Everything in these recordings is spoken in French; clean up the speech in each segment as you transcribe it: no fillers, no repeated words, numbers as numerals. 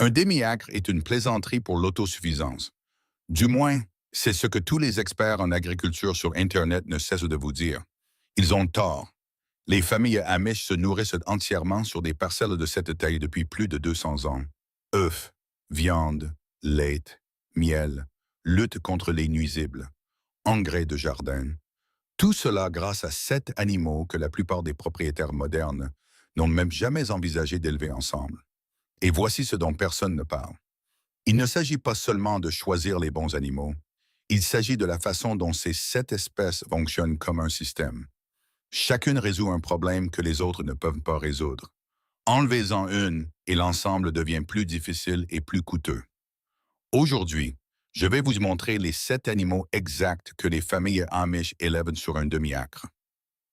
Un demi-acre est une plaisanterie pour l'autosuffisance. Du moins, c'est ce que tous les experts en agriculture sur Internet ne cessent de vous dire. Ils ont tort. Les familles Amish se nourrissent entièrement sur des parcelles de cette taille depuis plus de 200 ans. Œufs, viande, lait, miel, lutte contre les nuisibles, engrais de jardin. Tout cela grâce à 7 animaux que la plupart des propriétaires modernes n'ont même jamais envisagé d'élever ensemble. Et voici ce dont personne ne parle. Il ne s'agit pas seulement de choisir les bons animaux, il s'agit de la façon dont ces 7 espèces fonctionnent comme un système. Chacune résout un problème que les autres ne peuvent pas résoudre. Enlevez-en une et l'ensemble devient plus difficile et plus coûteux. Aujourd'hui, je vais vous montrer les 7 animaux exacts que les familles Amish élèvent sur un demi-acre.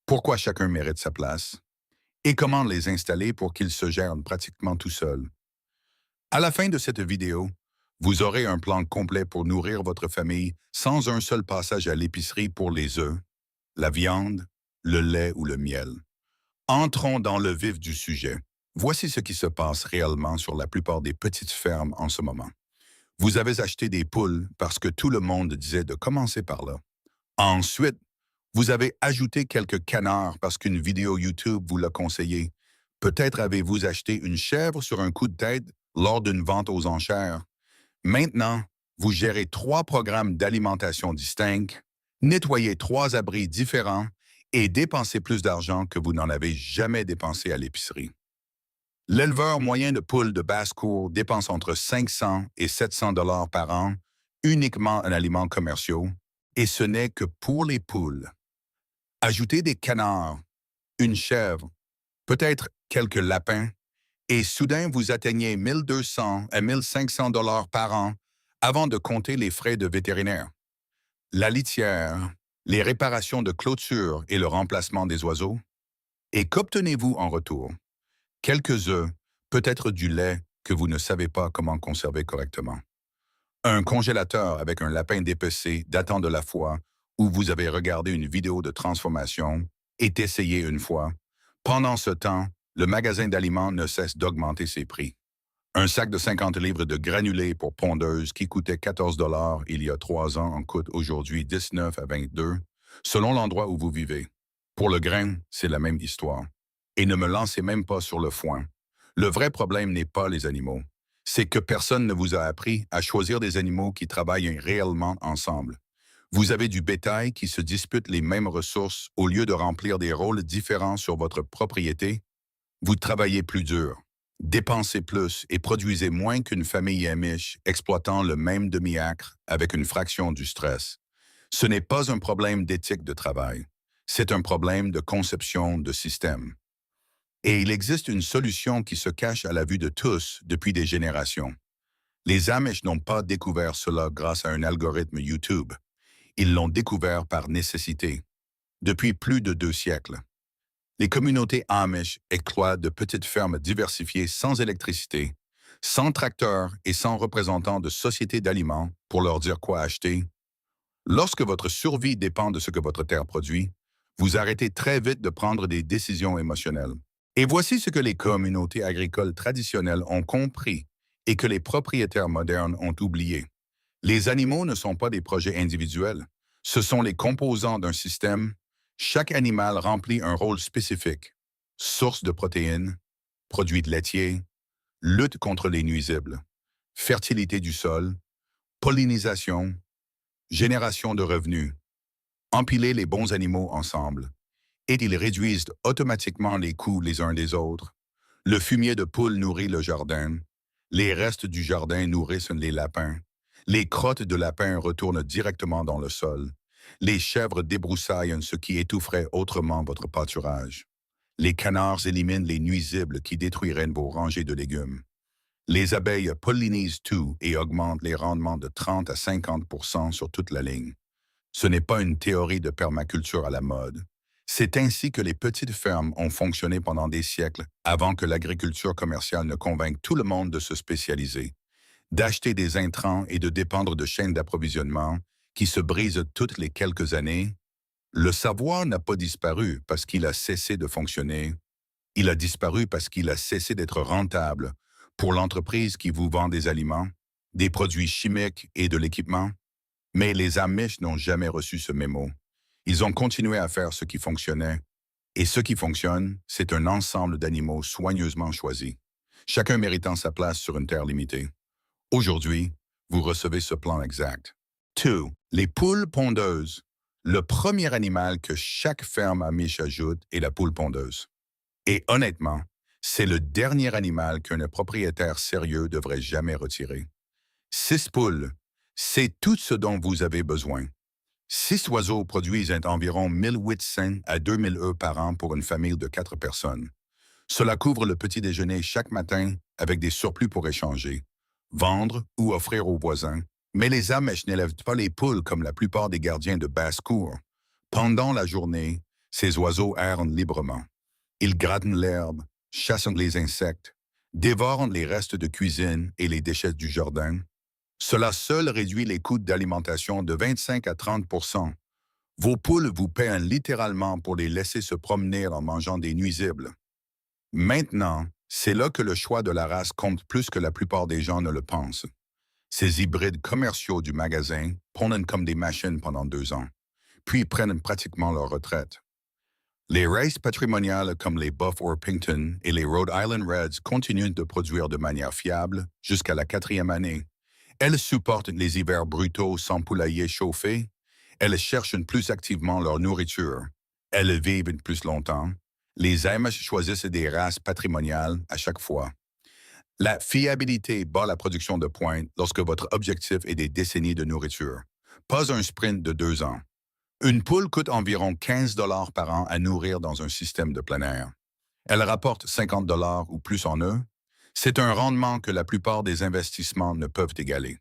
Pourquoi chacun mérite sa place et comment les installer pour qu'ils se gèrent pratiquement tout seuls. À la fin de cette vidéo, vous aurez un plan complet pour nourrir votre famille sans un seul passage à l'épicerie pour les œufs, la viande, le lait ou le miel. Entrons dans le vif du sujet. Voici ce qui se passe réellement sur la plupart des petites fermes en ce moment. Vous avez acheté des poules parce que tout le monde disait de commencer par là. Ensuite, vous avez ajouté quelques canards parce qu'une vidéo YouTube vous l'a conseillé. Peut-être avez-vous acheté une chèvre sur un coup de tête lors d'une vente aux enchères. Maintenant, vous gérez 3 programmes d'alimentation distincts, nettoyez 3 abris différents et dépensez plus d'argent que vous n'en avez jamais dépensé à l'épicerie. L'éleveur moyen de poules de basse-cour dépense entre 500 et 700 dollars par an uniquement en aliments commerciaux, et ce n'est que pour les poules. Ajoutez des canards, une chèvre, peut-être quelques lapins, et soudain vous atteignez 1200 à 1500 dollars par an avant de compter les frais de vétérinaire. La litière, les réparations de clôture et le remplacement des oiseaux. Et qu'obtenez-vous en retour? Quelques œufs, peut-être du lait que vous ne savez pas comment conserver correctement. Un congélateur avec un lapin dépecé datant de la fois où vous avez regardé une vidéo de transformation et essayé une fois. Pendant ce temps, le magasin d'aliments ne cesse d'augmenter ses prix. Un sac de 50 livres de granulés pour pondeuse qui coûtait 14 dollars il y a 3 ans en coûte aujourd'hui 19 à 22, selon l'endroit où vous vivez. Pour le grain, c'est la même histoire. Et ne me lancez même pas sur le foin. Le vrai problème n'est pas les animaux. C'est que personne ne vous a appris à choisir des animaux qui travaillent réellement ensemble. Vous avez du bétail qui se dispute les mêmes ressources au lieu de remplir des rôles différents sur votre propriété. Vous travaillez plus dur, dépensez plus et produisez moins qu'une famille Amish exploitant le même demi-acre avec une fraction du stress. Ce n'est pas un problème d'éthique de travail, c'est un problème de conception de système. Et il existe une solution qui se cache à la vue de tous depuis des générations. Les Amish n'ont pas découvert cela grâce à un algorithme YouTube. Ils l'ont découvert par nécessité. Depuis plus de 2 siècles. Les communautés Amish exploitent de petites fermes diversifiées sans électricité, sans tracteurs et sans représentants de sociétés d'aliments pour leur dire quoi acheter. Lorsque votre survie dépend de ce que votre terre produit, vous arrêtez très vite de prendre des décisions émotionnelles. Et voici ce que les communautés agricoles traditionnelles ont compris et que les propriétaires modernes ont oublié. Les animaux ne sont pas des projets individuels. Ce sont les composants d'un système. Chaque animal remplit un rôle spécifique. Source de protéines, produits laitiers, lutte contre les nuisibles, fertilité du sol, pollinisation, génération de revenus. Empiler les bons animaux ensemble. Et ils réduisent automatiquement les coûts les uns des autres. Le fumier de poule nourrit le jardin. Les restes du jardin nourrissent les lapins. Les crottes de lapins retournent directement dans le sol. Les chèvres débroussaillent ce qui étoufferait autrement votre pâturage. Les canards éliminent les nuisibles qui détruiraient vos rangées de légumes. Les abeilles pollinisent tout et augmentent les rendements de 30 à 50% sur toute la ligne. Ce n'est pas une théorie de permaculture à la mode. C'est ainsi que les petites fermes ont fonctionné pendant des siècles avant que l'agriculture commerciale ne convainque tout le monde de se spécialiser, d'acheter des intrants et de dépendre de chaînes d'approvisionnement qui se brisent toutes les quelques années. Le savoir n'a pas disparu parce qu'il a cessé de fonctionner. Il a disparu parce qu'il a cessé d'être rentable pour l'entreprise qui vous vend des aliments, des produits chimiques et de l'équipement. Mais les Amish n'ont jamais reçu ce mémo. Ils ont continué à faire ce qui fonctionnait. Et ce qui fonctionne, c'est un ensemble d'animaux soigneusement choisis, chacun méritant sa place sur une terre limitée. Aujourd'hui, vous recevez ce plan exact. 2. Les poules pondeuses. Le premier animal que chaque ferme Amish ajoute est la poule pondeuse. Et honnêtement, c'est le dernier animal qu'un propriétaire sérieux devrait jamais retirer. 6 poules, c'est tout ce dont vous avez besoin. 6 oiseaux produisent environ 1800 à 2000 œufs par an pour une famille de 4 personnes. Cela couvre le petit déjeuner chaque matin avec des surplus pour échanger, vendre ou offrir aux voisins. Mais les Amish n'élèvent pas les poules comme la plupart des gardiens de basse-cour. Pendant la journée, ces oiseaux errent librement. Ils grattent l'herbe, chassent les insectes, dévorent les restes de cuisine et les déchets du jardin. Cela seul réduit les coûts d'alimentation de 25 à 30 %. Vos poules vous paient littéralement pour les laisser se promener en mangeant des nuisibles. Maintenant, c'est là que le choix de la race compte plus que la plupart des gens ne le pensent. Ces hybrides commerciaux du magasin pondent comme des machines pendant 2 ans, puis prennent pratiquement leur retraite. Les races patrimoniales comme les Buff Orpington et les Rhode Island Reds continuent de produire de manière fiable jusqu'à la 4e année. Elles supportent les hivers brutaux sans poulailler chauffé. Elles cherchent plus activement leur nourriture. Elles vivent plus longtemps. Les Amish choisissent des races patrimoniales à chaque fois. La fiabilité bat la production de pointe lorsque votre objectif est des décennies de nourriture, pas un sprint de 2 ans. Une poule coûte environ 15 $ par an à nourrir dans un système de plein air. Elle rapporte 50 $ ou plus en œufs. C'est un rendement que la plupart des investissements ne peuvent égaler.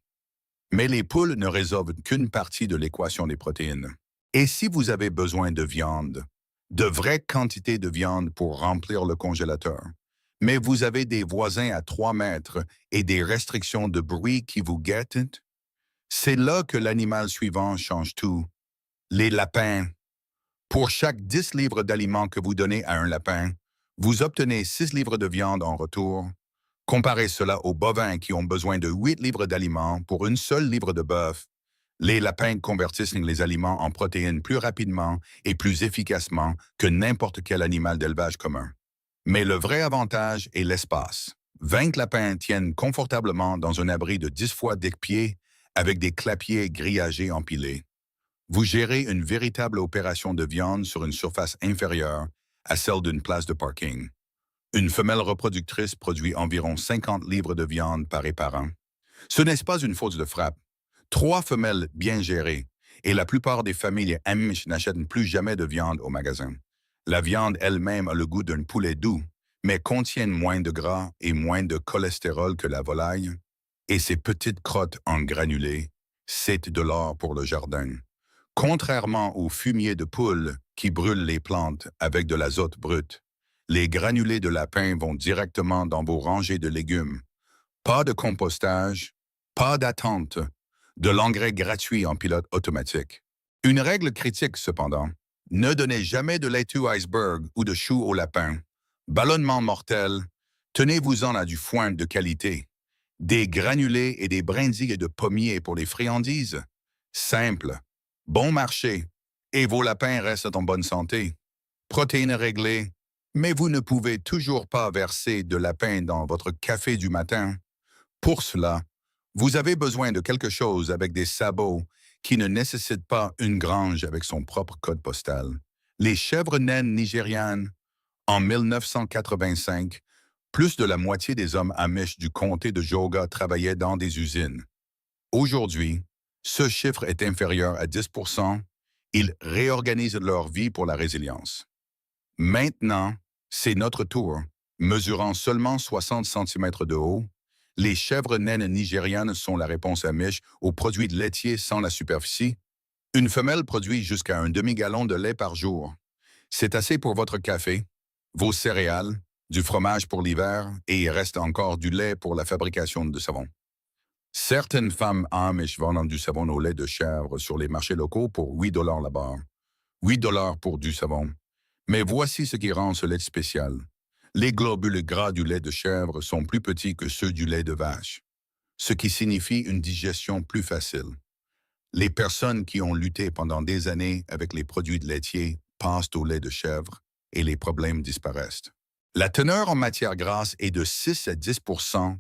Mais les poules ne résolvent qu'une partie de l'équation des protéines. Et si vous avez besoin de viande, de vraies quantités de viande pour remplir le congélateur, mais vous avez des voisins à 3 mètres et des restrictions de bruit qui vous guettent, c'est là que l'animal suivant change tout. Les lapins. Pour chaque 10 livres d'aliments que vous donnez à un lapin, vous obtenez 6 livres de viande en retour. Comparez cela aux bovins qui ont besoin de 8 livres d'aliments pour une seule livre de bœuf. Les lapins convertissent les aliments en protéines plus rapidement et plus efficacement que n'importe quel animal d'élevage commun. Mais le vrai avantage est l'espace. 20 lapins tiennent confortablement dans un abri de 10 fois 10 pieds avec des clapiers grillagés empilés. Vous gérez une véritable opération de viande sur une surface inférieure à celle d'une place de parking. Une femelle reproductrice produit environ 50 livres de viande par et par an. Ce n'est pas une faute de frappe. 3 femelles bien gérées, et la plupart des familles Amish n'achètent plus jamais de viande au magasin. La viande elle-même a le goût d'un poulet doux, mais contient moins de gras et moins de cholestérol que la volaille. Et ces petites crottes en granulés, c'est de l'or pour le jardin. Contrairement aux fumiers de poules qui brûlent les plantes avec de l'azote brut, les granulés de lapin vont directement dans vos rangées de légumes. Pas de compostage, pas d'attente, de l'engrais gratuit en pilote automatique. Une règle critique cependant, ne donnez jamais de laitue iceberg ou de choux au lapin. Ballonnement mortel, tenez-vous-en à du foin de qualité. Des granulés et des brindilles de pommier pour les friandises. Simple, bon marché, et vos lapins restent en bonne santé. Protéines réglées, mais vous ne pouvez toujours pas verser de lapin dans votre café du matin. Pour cela, vous avez besoin de quelque chose avec des sabots qui ne nécessitent pas une grange avec son propre code postal. Les chèvres naines nigérianes, en 1985, plus de la moitié des hommes Amish du comté de Joga travaillaient dans des usines. Aujourd'hui, ce chiffre est inférieur à 10 %. Ils réorganisent leur vie pour la résilience. Maintenant, c'est notre tour. Mesurant seulement 60 cm de haut, les chèvres naines nigérianes sont la réponse Amish aux produits laitiers sans la superficie. Une femelle produit jusqu'à un demi-gallon de lait par jour. C'est assez pour votre café, vos céréales, du fromage pour l'hiver et il reste encore du lait pour la fabrication de savon. Certaines femmes Amish vendent du savon au lait de chèvre sur les marchés locaux pour 8 $ là-bas. 8 $ pour du savon. Mais voici ce qui rend ce lait spécial. Les globules gras du lait de chèvre sont plus petits que ceux du lait de vache, ce qui signifie une digestion plus facile. Les personnes qui ont lutté pendant des années avec les produits laitiers passent au lait de chèvre et les problèmes disparaissent. La teneur en matière grasse est de 6 à 10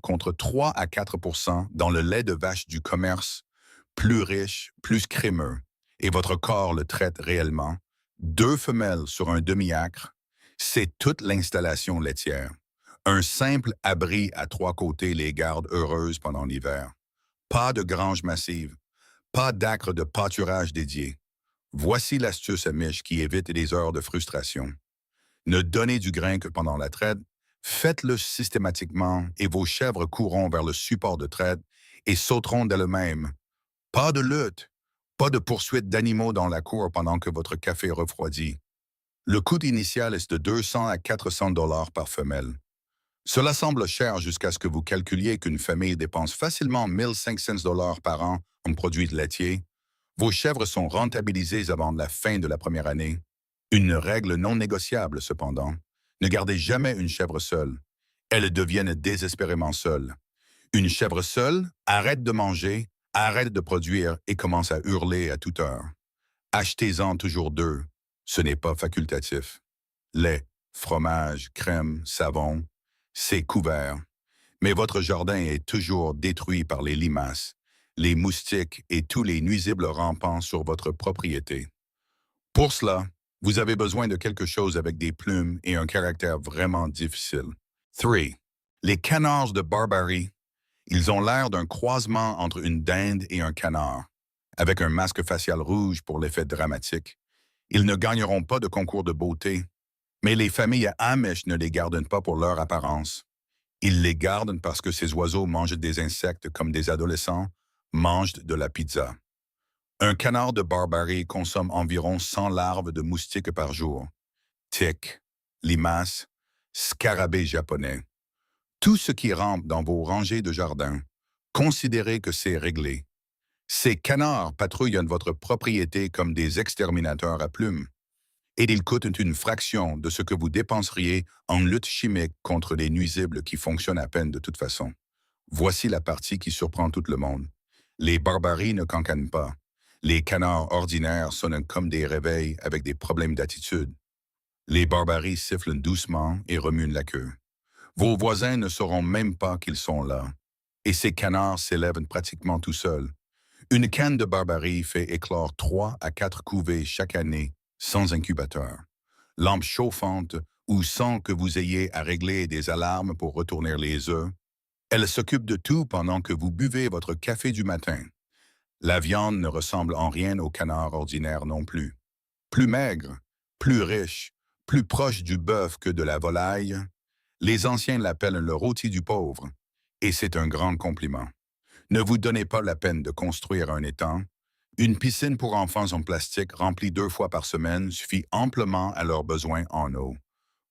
contre 3 à 4 dans le lait de vache du commerce, plus riche, plus crémeux, et votre corps le traite réellement. Deux femelles sur un demi-acre, c'est toute l'installation laitière. Un simple abri à trois côtés les garde heureuses pendant l'hiver. Pas de grange massive, pas d'acre de pâturage dédié. Voici l'astuce à Mich qui évite des heures de frustration. Ne donnez du grain que pendant la traite, faites-le systématiquement et vos chèvres courront vers le support de traite et sauteront d'elles-mêmes. Pas de lutte, pas de poursuite d'animaux dans la cour pendant que votre café refroidit. Le coût initial est de 200 à 400 dollars par femelle. Cela semble cher jusqu'à ce que vous calculiez qu'une famille dépense facilement 1500 dollars par an en produits laitiers. Vos chèvres sont rentabilisées avant la fin de la première année. Une règle non négociable, cependant. Ne gardez jamais une chèvre seule. Elles deviennent désespérément seules. Une chèvre seule arrête de manger, arrête de produire et commence à hurler à toute heure. Achetez-en toujours deux. Ce n'est pas facultatif. Lait, fromage, crème, savon, c'est couvert. Mais votre jardin est toujours détruit par les limaces, les moustiques et tous les nuisibles rampants sur votre propriété. Pour cela, vous avez besoin de quelque chose avec des plumes et un caractère vraiment difficile. 3. Les canards de Barbarie. Ils ont l'air d'un croisement entre une dinde et un canard, avec un masque facial rouge pour l'effet dramatique. Ils ne gagneront pas de concours de beauté, mais les familles Amish ne les gardent pas pour leur apparence. Ils les gardent parce que ces oiseaux mangent des insectes comme des adolescents mangent de la pizza. Un canard de Barbarie consomme environ 100 larves de moustiques par jour. Tiques, limaces, scarabées japonais. Tout ce qui rampe dans vos rangées de jardin, considérez que c'est réglé. Ces canards patrouillent votre propriété comme des exterminateurs à plumes. Et ils coûtent une fraction de ce que vous dépenseriez en lutte chimique contre les nuisibles qui fonctionnent à peine de toute façon. Voici la partie qui surprend tout le monde. Les barbaries ne cancanent pas. Les canards ordinaires sonnent comme des réveils avec des problèmes d'attitude. Les barbaries sifflent doucement et remuent la queue. Vos voisins ne sauront même pas qu'ils sont là. Et ces canards s'élèvent pratiquement tout seuls. Une canne de barbarie fait éclore 3 à 4 couvées chaque année, sans incubateur. Lampe chauffante ou sans que vous ayez à régler des alarmes pour retourner les œufs. Elle s'occupe de tout pendant que vous buvez votre café du matin. La viande ne ressemble en rien au canard ordinaire non plus. Plus maigre, plus riche, plus proche du bœuf que de la volaille, les anciens l'appellent le rôti du pauvre, et c'est un grand compliment. Ne vous donnez pas la peine de construire un étang. Une piscine pour enfants en plastique remplie 2 fois par semaine suffit amplement à leurs besoins en eau.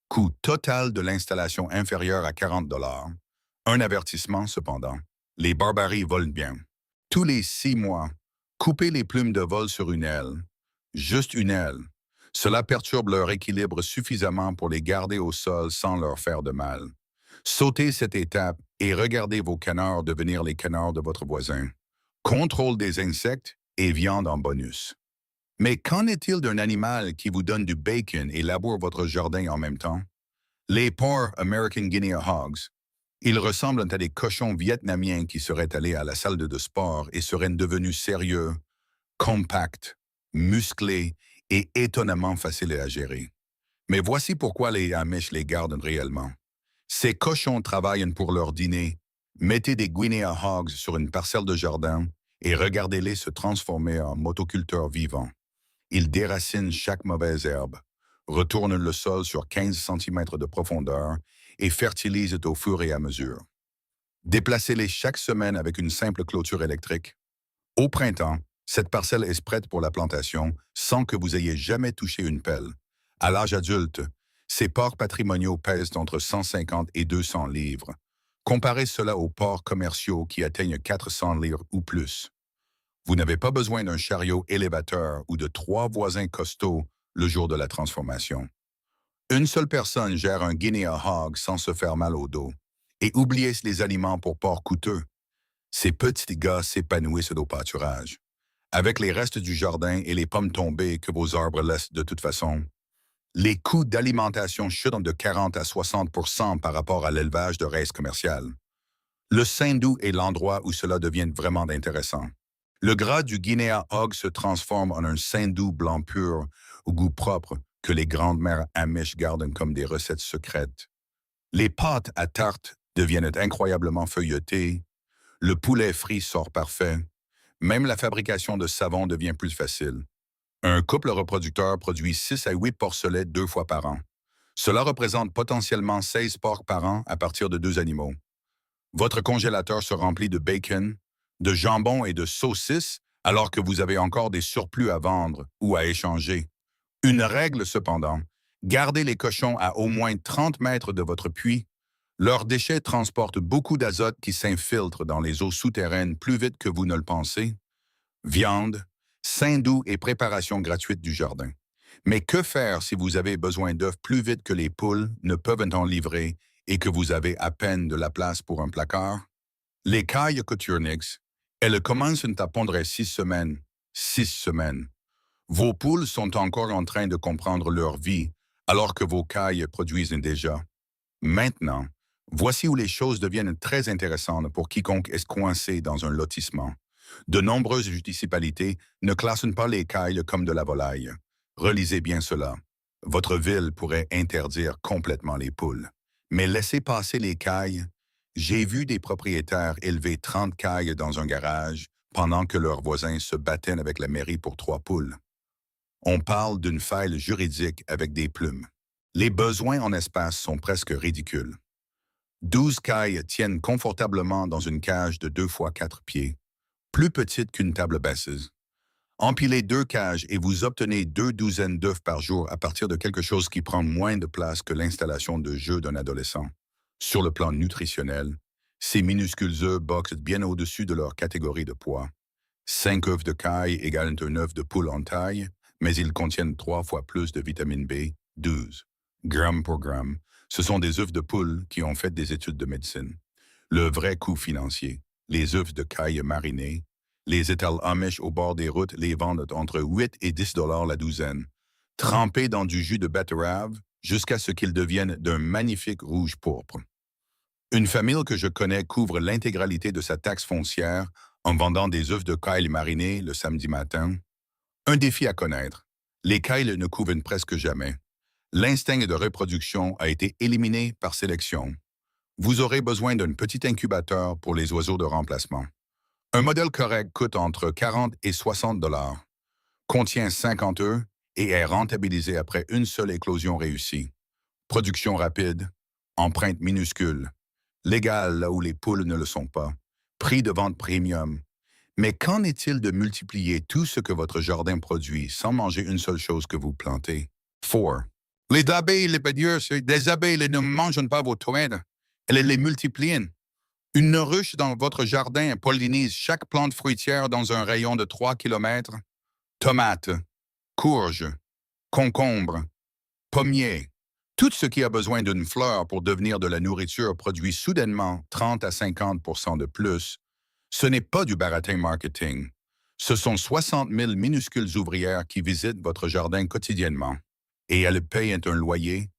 Coût total de l'installation inférieur à 40 dollars. Un avertissement cependant. Les barbaries volent bien. Tous les 6 mois, coupez les plumes de vol sur une aile. Juste une aile. Cela perturbe leur équilibre suffisamment pour les garder au sol sans leur faire de mal. Sautez cette étape et regardez vos canards devenir les canards de votre voisin. Contrôle des insectes et viande en bonus. Mais qu'en est-il d'un animal qui vous donne du bacon et laboure votre jardin en même temps? Les porcs American Guinea Hogs. Ils ressemblent à des cochons vietnamiens qui seraient allés à la salle de sport et seraient devenus sérieux, compacts, musclés et étonnamment faciles à gérer. Mais voici pourquoi les Amish les gardent réellement. Ces cochons travaillent pour leur dîner. Mettez des Guinea Hogs sur une parcelle de jardin et regardez-les se transformer en motoculteurs vivants. Ils déracinent chaque mauvaise herbe, retournent le sol sur 15 cm de profondeur et fertilisent au fur et à mesure. Déplacez-les chaque semaine avec une simple clôture électrique. Au printemps, cette parcelle est prête pour la plantation sans que vous ayez jamais touché une pelle. À l'âge adulte, ces porcs patrimoniaux pèsent entre 150 et 200 livres. Comparez cela aux porcs commerciaux qui atteignent 400 livres ou plus. Vous n'avez pas besoin d'un chariot élévateur ou de 3 voisins costauds le jour de la transformation. Une seule personne gère un guinea hog sans se faire mal au dos. Et oubliez les aliments pour porcs coûteux. Ces petits gars s'épanouissent au pâturage. Avec les restes du jardin et les pommes tombées que vos arbres laissent de toute façon, les coûts d'alimentation chutent de 40 à 60 par rapport à l'élevage de race commerciale. Le Saint-Doux est l'endroit où cela devient vraiment intéressant. Le gras du Guinea hog se transforme en un Saint-Doux blanc pur au goût propre que les grandes-mères Amish gardent comme des recettes secrètes. Les pâtes à tarte deviennent incroyablement feuilletées, le poulet frit sort parfait, même la fabrication de savon devient plus facile. Un couple reproducteur produit 6 à 8 porcelets 2 fois par an. Cela représente potentiellement 16 porcs par an à partir de 2 animaux. Votre congélateur se remplit de bacon, de jambon et de saucisses alors que vous avez encore des surplus à vendre ou à échanger. Une règle cependant, gardez les cochons à au moins 30 mètres de votre puits. Leurs déchets transportent beaucoup d'azote qui s'infiltre dans les eaux souterraines plus vite que vous ne le pensez. Viande, Saint-Doux et préparation gratuite du jardin. Mais que faire si vous avez besoin d'œufs plus vite que les poules ne peuvent en livrer et que vous avez à peine de la place pour un placard? Les cailles Coturnix, elles commencent à pondre 6 semaines. 6 semaines. Vos poules sont encore en train de comprendre leur vie, alors que vos cailles produisent déjà. Maintenant, voici où les choses deviennent très intéressantes pour quiconque est coincé dans un lotissement. De nombreuses municipalités ne classent pas les cailles comme de la volaille. Relisez bien cela. Votre ville pourrait interdire complètement les poules. Mais laissez passer les cailles. J'ai vu des propriétaires élever 30 cailles dans un garage pendant que leurs voisins se battaient avec la mairie pour 3 poules. On parle d'une faille juridique avec des plumes. Les besoins en espace sont presque ridicules. 12 cailles tiennent confortablement dans une cage de 2 fois 4 pieds, plus petite qu'une table basse. Empilez 2 cages et vous obtenez 2 douzaines d'œufs par jour à partir de quelque chose qui prend moins de place que l'installation de jeux d'un adolescent. Sur le plan nutritionnel, ces minuscules œufs boxent bien au-dessus de leur catégorie de poids. 5 œufs de caille égale un œuf de poule en taille, mais ils contiennent 3 fois plus de vitamine B, 12 grammes pour gramme. Ce sont des œufs de poule qui ont fait des études de médecine. Le vrai coût financier, les œufs de caille marinés, les étals Amish au bord des routes les vendent entre 8 et 10 dollars la douzaine, trempés dans du jus de betterave jusqu'à ce qu'ils deviennent d'un magnifique rouge pourpre. Une famille que je connais couvre l'intégralité de sa taxe foncière en vendant des œufs de caille marinés le samedi matin. Un défi à connaître. Les cailles ne couvrent presque jamais. L'instinct de reproduction a été éliminé par sélection. Vous aurez besoin d'un petit incubateur pour les oiseaux de remplacement. Un modèle correct coûte entre 40 et 60 dollars, contient 50 œufs et est rentabilisé après une seule éclosion réussie. Production rapide, empreinte minuscule, légale là où les poules ne le sont pas, prix de vente premium. Mais qu'en est-il de multiplier tout ce que votre jardin produit sans manger une seule chose que vous plantez? 4. Les abeilles, les pédieux, les abeilles elles ne mangent pas vos tomates, elles les multiplient. Une ruche dans votre jardin pollinise chaque plante fruitière dans un rayon de 3 km. Tomates, courges, concombres, pommiers. Tout ce qui a besoin d'une fleur pour devenir de la nourriture produit soudainement 30 à 50 de plus. Ce n'est pas du baratin marketing. Ce sont 60 000 minuscules ouvrières qui visitent votre jardin quotidiennement. Et elles payent un loyer.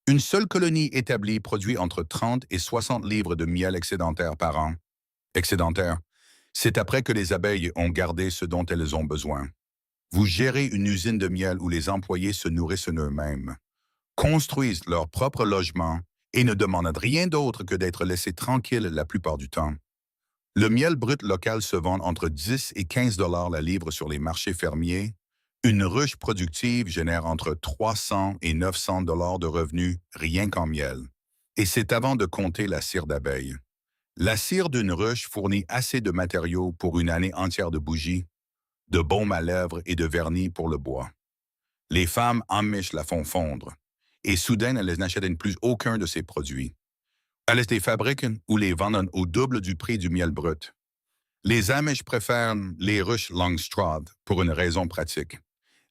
Une seule colonie établie produit entre 30 et 60 livres de miel excédentaire par an. Excédentaire, c'est après que les abeilles ont gardé ce dont elles ont besoin. Vous gérez une usine de miel où les employés se nourrissent eux-mêmes, construisent leur propre logement et ne demandent rien d'autre que d'être laissés tranquilles la plupart du temps. Le miel brut local se vend entre 10 et 15 dollars la livre sur les marchés fermiers. Une ruche productive génère entre 300 et 900 dollars de revenus rien qu'en miel. Et c'est avant de compter la cire d'abeille. La cire d'une ruche fournit assez de matériaux pour une année entière de bougies, de baume à lèvres et de vernis pour le bois. Les femmes Amish la font fondre, et soudain elles n'achètent plus aucun de ces produits. Elles les fabriquent ou les vendent au double du prix du miel brut. Les Amish préfèrent les ruches Langstrad pour une raison pratique.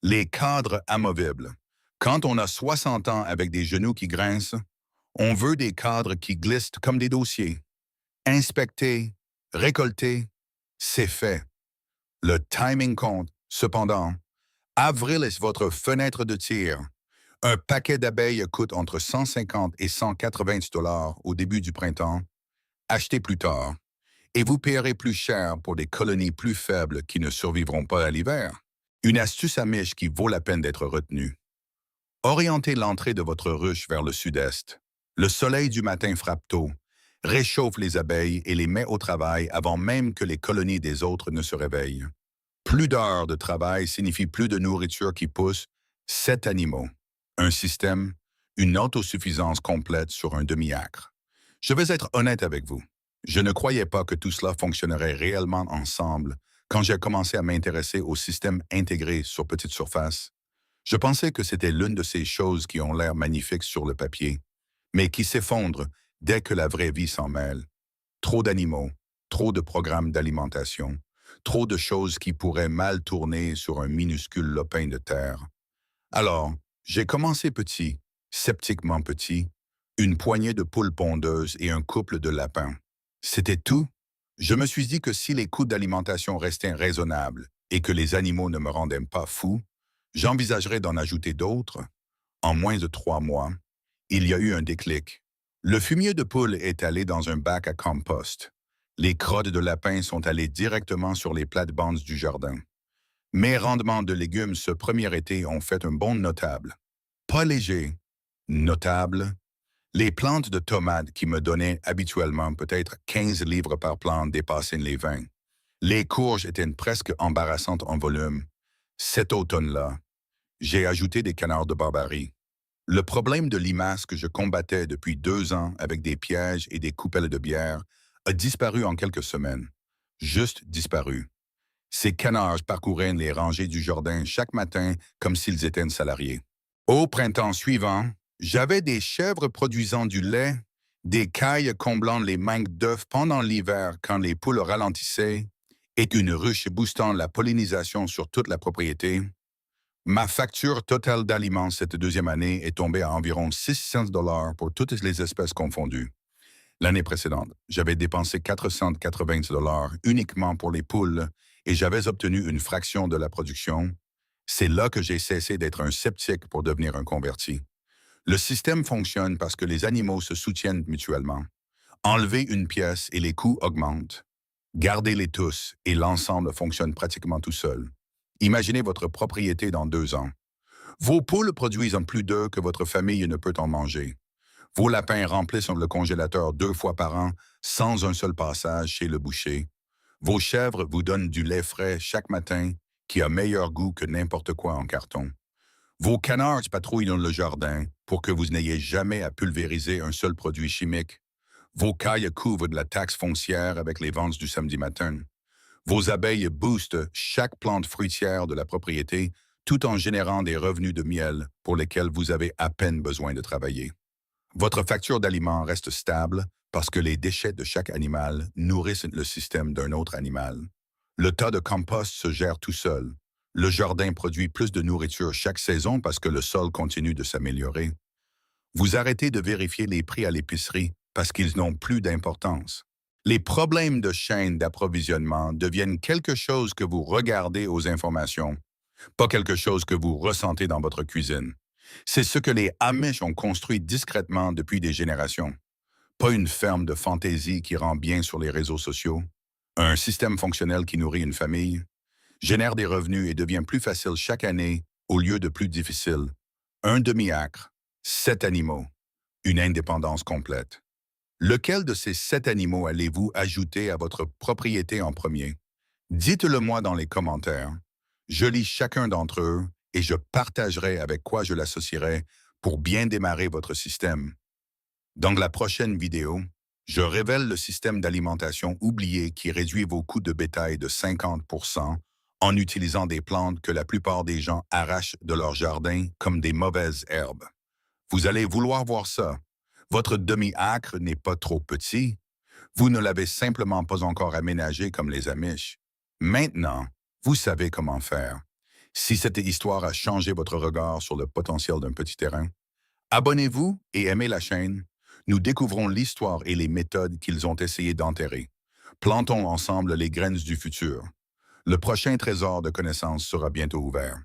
Les cadres amovibles Quand on a 60 ans avec des genoux qui grincent, on veut des cadres qui glissent comme des dossiers. Inspecter, récolter, c'est fait. Le timing compte. Cependant, avril est votre fenêtre de tir. Un paquet d'abeilles coûte entre 150 et 190 dollars au début du printemps. Achetez plus tard et vous paierez plus cher pour des colonies plus faibles qui ne survivront pas à l'hiver. Une astuce amiche qui vaut la peine d'être retenue. Orientez l'entrée de votre ruche vers le sud-est. Le soleil du matin frappe tôt, réchauffe les abeilles et les met au travail avant même que les colonies des autres ne se réveillent. Plus d'heures de travail signifie plus de nourriture qui pousse 7 animaux. Un système, une autosuffisance complète sur un demi-acre. Je vais être honnête avec vous. Je ne croyais pas que tout cela fonctionnerait réellement ensemble quand j'ai commencé à m'intéresser au système intégré sur petite surface. Je pensais que c'était l'une de ces choses qui ont l'air magnifiques sur le papier, mais qui s'effondrent dès que la vraie vie s'en mêle. Trop d'animaux, trop de programmes d'alimentation, trop de choses qui pourraient mal tourner sur un minuscule lopin de terre. Alors, j'ai commencé petit, sceptiquement petit, une poignée de poules pondeuses et un couple de lapins. C'était tout. Je me suis dit que si les coûts d'alimentation restaient raisonnables et que les animaux ne me rendaient pas fou, j'envisagerais d'en ajouter d'autres. En moins de 3 mois, il y a eu un déclic. Le fumier de poule est allé dans un bac à compost. Les crottes de lapin sont allées directement sur les plates-bandes du jardin. Mes rendements de légumes ce premier été ont fait un bond notable. Pas léger, notable. Les plantes de tomates qui me donnaient habituellement peut-être 15 livres par plante dépassaient les 20. Les courges étaient presque embarrassantes en volume. Cet automne-là, j'ai ajouté des canards de barbarie. Le problème de limaces que je combattais depuis 2 ans avec des pièges et des coupelles de bière a disparu en quelques semaines. Juste disparu. Ces canards parcouraient les rangées du jardin chaque matin comme s'ils étaient salariés. Au printemps suivant, j'avais des chèvres produisant du lait, des cailles comblant les manques d'œufs pendant l'hiver quand les poules ralentissaient et une ruche boostant la pollinisation sur toute la propriété. Ma facture totale d'aliments cette deuxième année est tombée à environ 600 dollars pour toutes les espèces confondues. L'année précédente, j'avais dépensé 480 dollars uniquement pour les poules et j'avais obtenu une fraction de la production. C'est là que j'ai cessé d'être un sceptique pour devenir un converti. Le système fonctionne parce que les animaux se soutiennent mutuellement. Enlevez une pièce et les coûts augmentent. Gardez-les tous et l'ensemble fonctionne pratiquement tout seul. Imaginez votre propriété dans 2 ans. Vos poules produisent en plus d'œufs que votre famille ne peut en manger. Vos lapins remplissent le congélateur 2 fois par an sans un seul passage chez le boucher. Vos chèvres vous donnent du lait frais chaque matin qui a meilleur goût que n'importe quoi en carton. Vos canards patrouillent dans le jardin pour que vous n'ayez jamais à pulvériser un seul produit chimique. Vos cailles couvrent de la taxe foncière avec les ventes du samedi matin. Vos abeilles boostent chaque plante fruitière de la propriété tout en générant des revenus de miel pour lesquels vous avez à peine besoin de travailler. Votre facture d'aliments reste stable parce que les déchets de chaque animal nourrissent le système d'un autre animal. Le tas de compost se gère tout seul. Le jardin produit plus de nourriture chaque saison parce que le sol continue de s'améliorer. Vous arrêtez de vérifier les prix à l'épicerie parce qu'ils n'ont plus d'importance. Les problèmes de chaîne d'approvisionnement deviennent quelque chose que vous regardez aux informations, pas quelque chose que vous ressentez dans votre cuisine. C'est ce que les Amish ont construit discrètement depuis des générations. Pas une ferme de fantaisie qui rend bien sur les réseaux sociaux. Un système fonctionnel qui nourrit une famille, génère des revenus et devient plus facile chaque année au lieu de plus difficile. Un demi-acre, 7 animaux, une indépendance complète. Lequel de ces 7 animaux allez-vous ajouter à votre propriété en premier? Dites-le moi dans les commentaires. Je lis chacun d'entre eux et je partagerai avec quoi je l'associerai pour bien démarrer votre système. Dans la prochaine vidéo, je révèle le système d'alimentation oublié qui réduit vos coûts de bétail de 50% en utilisant des plantes que la plupart des gens arrachent de leur jardin comme des mauvaises herbes. Vous allez vouloir voir ça. Votre demi-acre n'est pas trop petit. Vous ne l'avez simplement pas encore aménagé comme les Amish. Maintenant, vous savez comment faire. Si cette histoire a changé votre regard sur le potentiel d'un petit terrain, abonnez-vous et aimez la chaîne. Nous découvrons l'histoire et les méthodes qu'ils ont essayé d'enterrer. Plantons ensemble les graines du futur. Le prochain trésor de connaissances sera bientôt ouvert.